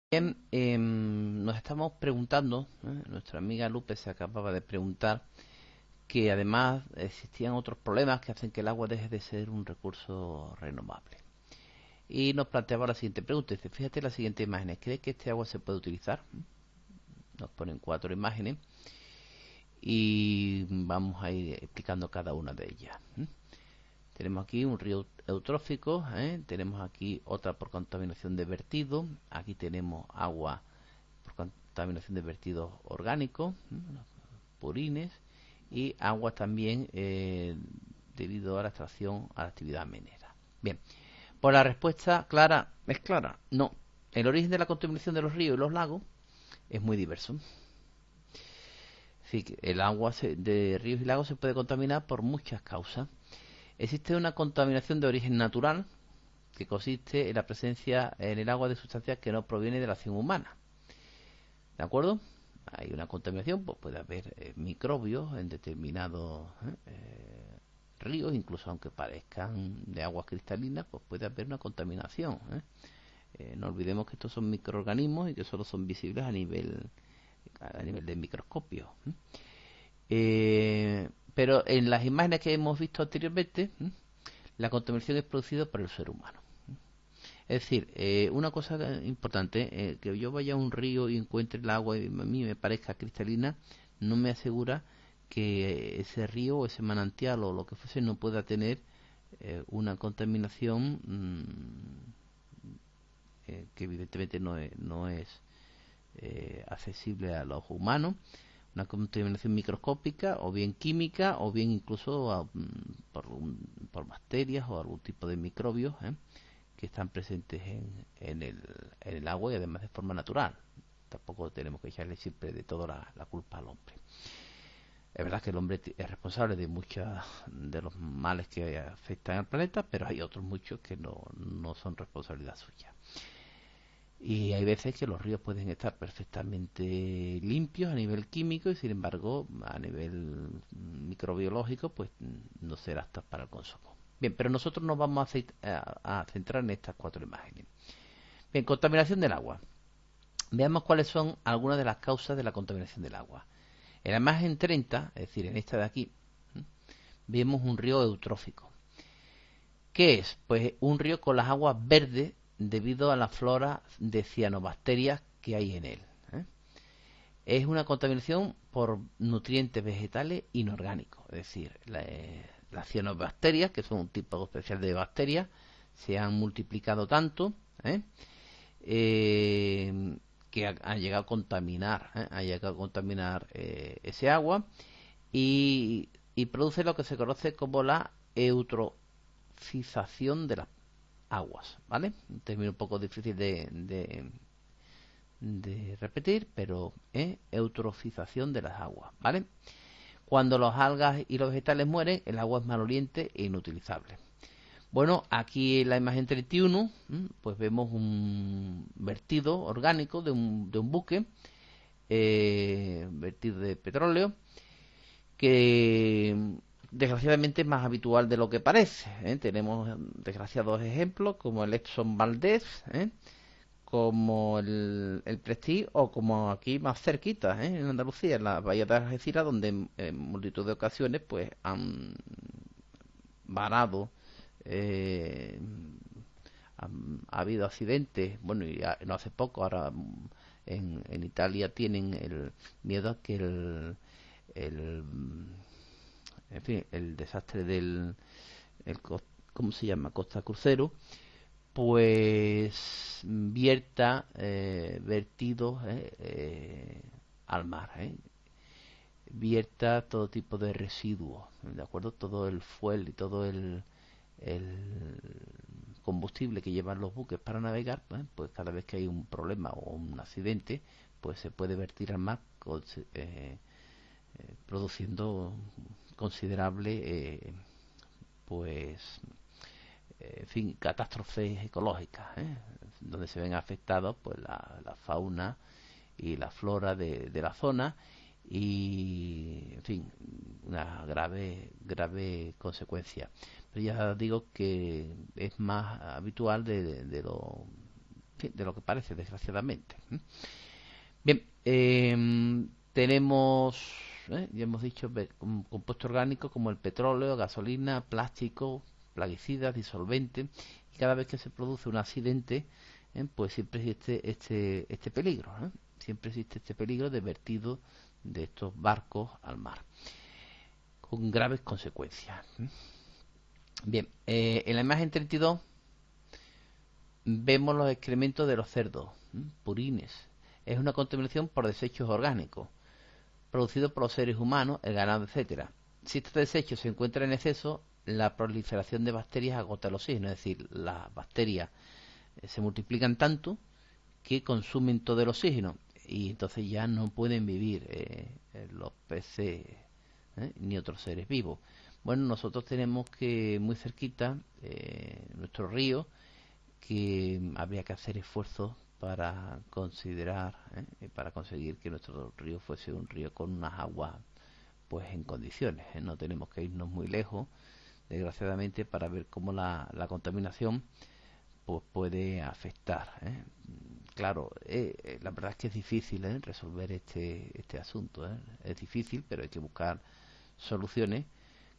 Bien, nos estamos preguntando, nuestra amiga Lupe se acababa de preguntar que además existían otros problemas que hacen que el agua deje de ser un recurso renovable. Y nos planteaba la siguiente pregunta, dice, fíjate las siguientes imágenes, ¿cree que este agua se puede utilizar? Nos ponen cuatro imágenes y vamos a ir explicando cada una de ellas. Tenemos aquí un río eutrófico, tenemos aquí otra por contaminación de vertido, aquí tenemos agua por contaminación de vertidos orgánicos, purines, y agua también debido a la extracción a la actividad minera. Bien, pues la respuesta clara es clara, no. El origen de la contaminación de los ríos y los lagos es muy diverso. Es decir, el agua de ríos y lagos se puede contaminar por muchas causas. Existe una contaminación de origen natural que consiste en la presencia en el agua de sustancias que no provienen de la acción humana. ¿De acuerdo? Hay una contaminación, pues puede haber microbios en determinados ríos, incluso aunque parezcan de aguas cristalinas, pues puede haber una contaminación. No olvidemos que estos son microorganismos y que solo son visibles a nivel de microscopio. Pero en las imágenes que hemos visto anteriormente, la contaminación es producida por el ser humano. Es decir, una cosa importante, que yo vaya a un río y encuentre el agua y a mí me parezca cristalina, no me asegura que ese río o ese manantial o lo que fuese no pueda tener una contaminación que evidentemente no es accesible a los humanos, una contaminación microscópica o bien química o bien incluso por bacterias o algún tipo de microbios que están presentes en el agua y además de forma natural. Tampoco tenemos que echarle siempre de toda la culpa al hombre. Es verdad que el hombre es responsable de muchos de los males que afectan al planeta, pero hay otros muchos que no son responsabilidad suya. Y hay veces que los ríos pueden estar perfectamente limpios a nivel químico y sin embargo a nivel microbiológico pues no ser aptos para el consumo. Bien, pero nosotros nos vamos a centrar en estas cuatro imágenes. Bien, contaminación del agua. Veamos cuáles son algunas de las causas de la contaminación del agua. En la imagen 30, es decir, en esta de aquí, vemos un río eutrófico. ¿Qué es? Pues un río con las aguas verdes debido a la flora de cianobacterias que hay en él. Es una contaminación por nutrientes vegetales inorgánicos, es decir, las cianobacterias, que son un tipo especial de bacterias, se han multiplicado tanto ¿eh? Que han llegado a contaminar, ese agua y produce lo que se conoce como la eutrofización de las aguas, ¿vale? Un término un poco difícil de repetir, pero eutrofización de las aguas, ¿vale? Cuando las algas y los vegetales mueren, el agua es maloliente e inutilizable. Bueno, aquí en la imagen 31, pues vemos un vertido orgánico de un buque, vertido de petróleo, que desgraciadamente es más habitual de lo que parece. Tenemos desgraciados ejemplos como el Exxon Valdez, como el Prestige o como aquí más cerquita, en Andalucía, en la bahía de Algeciras, donde en multitud de ocasiones pues han varado, eh, ha habido accidentes, bueno, y no hace poco, ahora en Italia tienen el miedo a que el en fin, el desastre el, ¿cómo se llama? Costa Crucero, pues vierta vertidos al mar, vierta todo tipo de residuos, ¿de acuerdo? Todo el fuel y todo el combustible que llevan los buques para navegar, pues cada vez que hay un problema o un accidente, pues se puede vertir al mar produciendo considerable pues en fin, catástrofes ecológicas, donde se ven afectados pues la fauna y la flora de la zona y en fin, una grave consecuencia. Pero ya digo que es más habitual de lo fin, de lo que parece, desgraciadamente. Bien, tenemos, ya hemos dicho, compuestos orgánicos como el petróleo, gasolina, plástico, plaguicidas, disolventes, y cada vez que se produce un accidente, pues siempre existe este peligro, siempre existe este peligro de vertido de estos barcos al mar, con graves consecuencias. Bien, en la imagen 32 vemos los excrementos de los cerdos, purines. Es una contaminación por desechos orgánicos, producidos por los seres humanos, el ganado, etcétera. Si estos desechos se encuentran en exceso, la proliferación de bacterias agota el oxígeno, es decir, las bacterias se multiplican tanto que consumen todo el oxígeno y entonces ya no pueden vivir los peces ni otros seres vivos. Bueno, nosotros tenemos que muy cerquita nuestro río, que habría que hacer esfuerzos para considerar, para conseguir que nuestro río fuese un río con unas aguas pues en condiciones. No tenemos que irnos muy lejos, desgraciadamente, para ver cómo la contaminación pues puede afectar. Claro, la verdad es que es difícil resolver este asunto. Es difícil, pero hay que buscar soluciones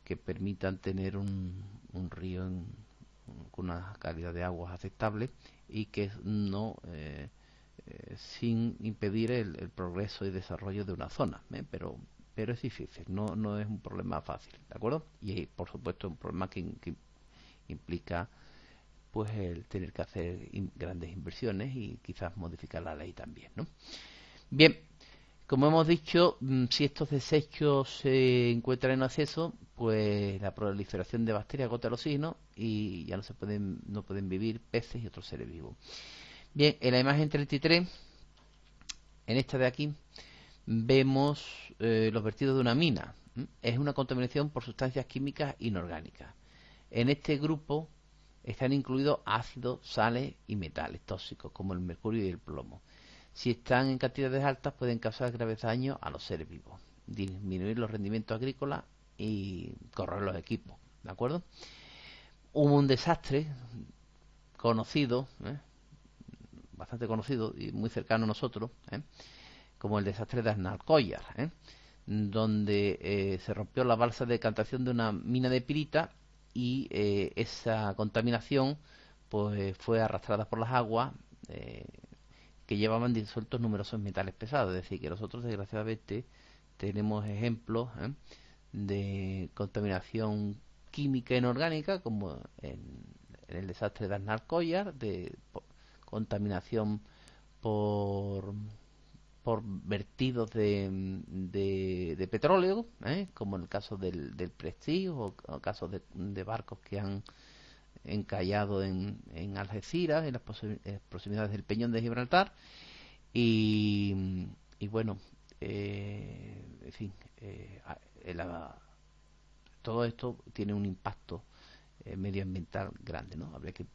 que permitan tener un río con una calidad de aguas aceptable y que no sin impedir el progreso y desarrollo de una zona, pero es difícil, no es un problema fácil, ¿de acuerdo? Y por supuesto un problema que implica pues el tener que hacer grandes inversiones y quizás modificar la ley también, ¿no? Bien, como hemos dicho, si estos desechos se encuentran en acceso, pues la proliferación de bacterias agota el oxígeno y ya no pueden vivir peces y otros seres vivos. Bien, en la imagen 33, en esta de aquí, vemos los vertidos de una mina. Es una contaminación por sustancias químicas inorgánicas. En este grupo están incluidos ácidos, sales y metales tóxicos, como el mercurio y el plomo. Si están en cantidades altas, pueden causar graves daños a los seres vivos, disminuir los rendimientos agrícolas y correr los equipos, ¿de acuerdo? Hubo un desastre conocido, bastante conocido y muy cercano a nosotros, como el desastre de Aznalcóllar, donde se rompió la balsa de decantación de una mina de pirita y esa contaminación pues fue arrastrada por las aguas que llevaban disueltos numerosos metales pesados. Es decir, que nosotros desgraciadamente tenemos ejemplos de contaminación química inorgánica, como en el desastre de Aznalcóllar, de contaminación por vertidos de petróleo, como en el caso del Prestige o casos de barcos que han encallado en Algeciras, en las proximidades del Peñón de Gibraltar, y bueno, en fin, todo esto tiene un impacto medioambiental grande, ¿no? Habría que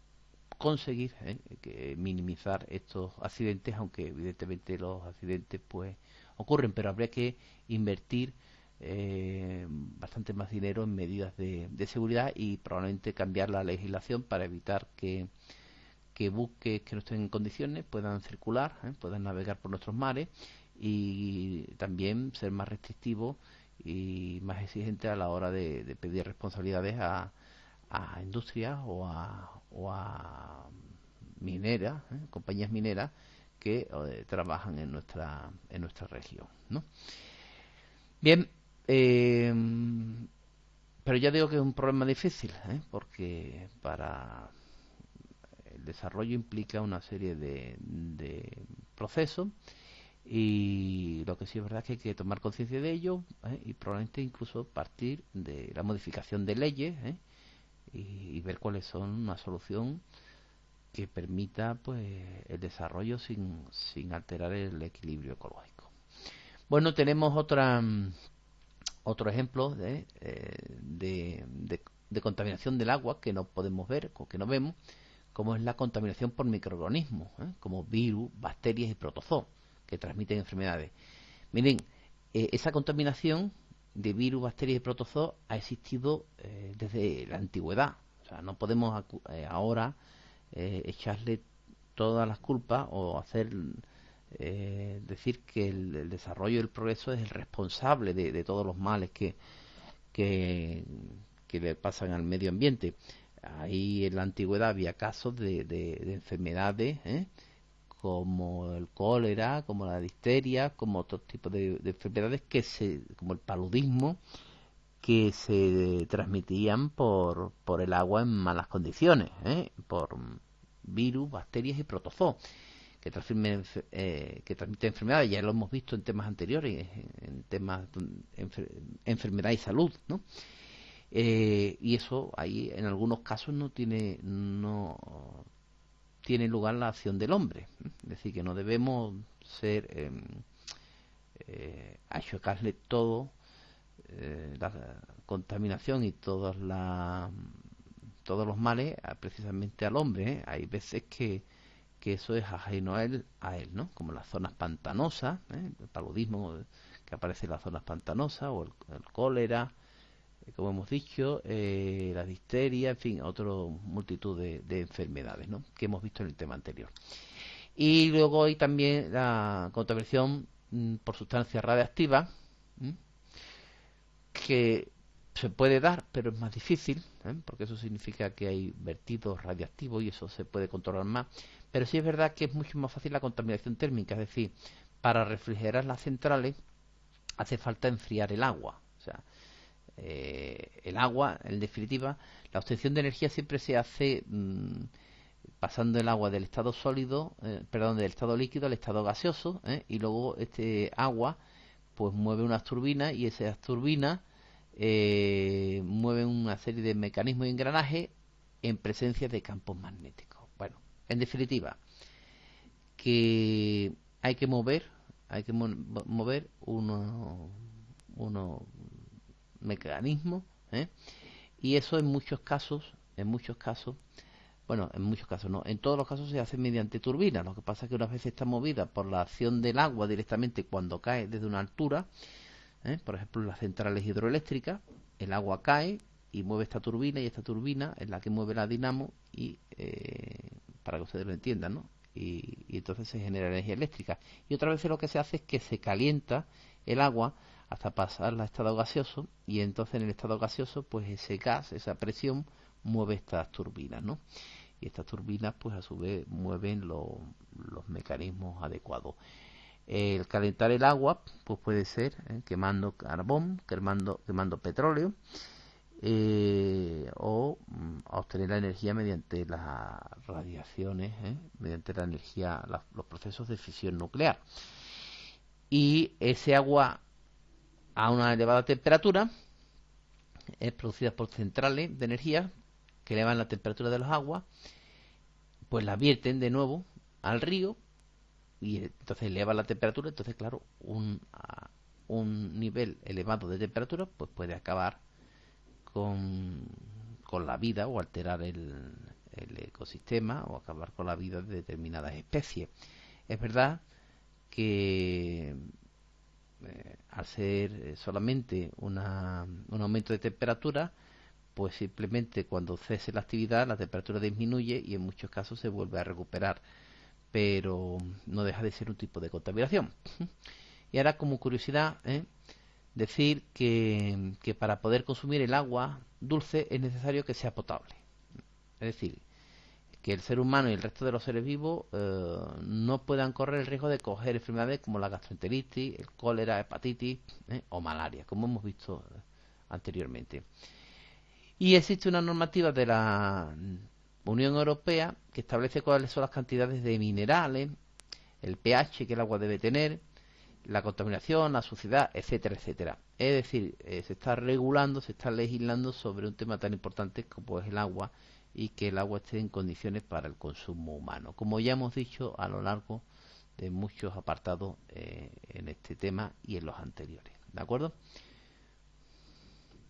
conseguir que minimizar estos accidentes, aunque evidentemente los accidentes pues ocurren, pero habría que invertir bastante más dinero en medidas de seguridad y probablemente cambiar la legislación para evitar que buques que no estén en condiciones puedan circular, puedan navegar por nuestros mares y también ser más restrictivos y más exigentes a la hora de pedir responsabilidades a industrias o a mineras, compañías mineras que trabajan en nuestra región, ¿no? Bien, pero ya digo que es un problema difícil, porque para el desarrollo implica una serie de procesos y lo que sí es verdad es que hay que tomar conciencia de ello y probablemente incluso partir de la modificación de leyes y ver cuáles son una solución que permita pues el desarrollo sin alterar el equilibrio ecológico. Bueno, tenemos otro ejemplo de contaminación del agua que no podemos ver, que no vemos, como es la contaminación por microorganismos, como virus, bacterias y protozoos, que transmiten enfermedades. Miren, esa contaminación de virus, bacterias y protozoos ha existido desde la antigüedad. O sea, no podemos ahora echarle todas las culpas o hacer decir que el desarrollo y el progreso es el responsable de todos los males que, que le pasan al medio ambiente. Ahí en la antigüedad había casos de enfermedades, como el cólera, como la difteria, como otros tipos de enfermedades como el paludismo, que se transmitían por el agua en malas condiciones, por virus, bacterias y protozoos que transmiten enfermedades. Ya lo hemos visto en temas anteriores, en temas de enfermedad y salud, ¿no? Y eso ahí en algunos casos no tiene lugar la acción del hombre. Es decir, que no debemos ser achacarle todo la contaminación y todos los males precisamente al hombre, ¿eh? Hay veces que eso es ajeno a él, ¿no? Como las zonas pantanosas, el paludismo que aparece en las zonas pantanosas, o el cólera, como hemos dicho, la difteria, en fin, otra multitud de enfermedades, ¿no? Que hemos visto en el tema anterior. Y luego hay también la contaminación por sustancias radiactivas, ¿m? Que se puede dar, pero es más difícil, porque eso significa que hay vertidos radiactivos y eso se puede controlar más. Pero sí es verdad que es mucho más fácil la contaminación térmica, es decir, para refrigerar las centrales hace falta enfriar el agua. O sea, el agua, en definitiva, la obtención de energía siempre se hace pasando el agua del estado sólido, perdón, del estado líquido al estado gaseoso, y luego este agua pues mueve unas turbinas y esas turbinas mueven una serie de mecanismos y engranajes en presencia de campos magnéticos. Bueno, en definitiva, que hay que mover unos mecanismos, y eso en muchos casos no, en todos los casos se hace mediante turbinas. Lo que pasa es que unas veces está movida por la acción del agua directamente cuando cae desde una altura, por ejemplo en las centrales hidroeléctricas, el agua cae y mueve esta turbina, y esta turbina es la que mueve la dinamo, y para que ustedes lo entiendan, ¿no? Y entonces se genera energía eléctrica. Y otras veces lo que se hace es que se calienta el agua hasta pasar al estado gaseoso, y entonces en el estado gaseoso pues ese gas, esa presión mueve estas turbinas, ¿no? Y estas turbinas pues a su vez mueven los mecanismos adecuados. El calentar el agua pues puede ser quemando carbón, quemando petróleo, o obtener la energía mediante las radiaciones, mediante la energía, los procesos de fisión nuclear. Y ese agua a una elevada temperatura es producida por centrales de energía que elevan la temperatura de las aguas, pues la vierten de nuevo al río, y entonces eleva la temperatura. Entonces, claro, un nivel elevado de temperatura pues puede acabar con la vida, o alterar el ecosistema, o acabar con la vida de determinadas especies. Es verdad que al ser solamente un aumento de temperatura, pues simplemente cuando cese la actividad la temperatura disminuye y en muchos casos se vuelve a recuperar, pero no deja de ser un tipo de contaminación. Y ahora, como curiosidad, decir que para poder consumir el agua dulce es necesario que sea potable. Es decir, que el ser humano y el resto de los seres vivos no puedan correr el riesgo de coger enfermedades como la gastroenteritis, el cólera, hepatitis, o malaria, como hemos visto anteriormente. Y existe una normativa de la Unión Europea que establece cuáles son las cantidades de minerales, el pH que el agua debe tener, la contaminación, la suciedad, etcétera, etcétera. Es decir, se está regulando, se está legislando sobre un tema tan importante como es el agua, y que el agua esté en condiciones para el consumo humano, como ya hemos dicho a lo largo de muchos apartados en este tema y en los anteriores. ¿De acuerdo?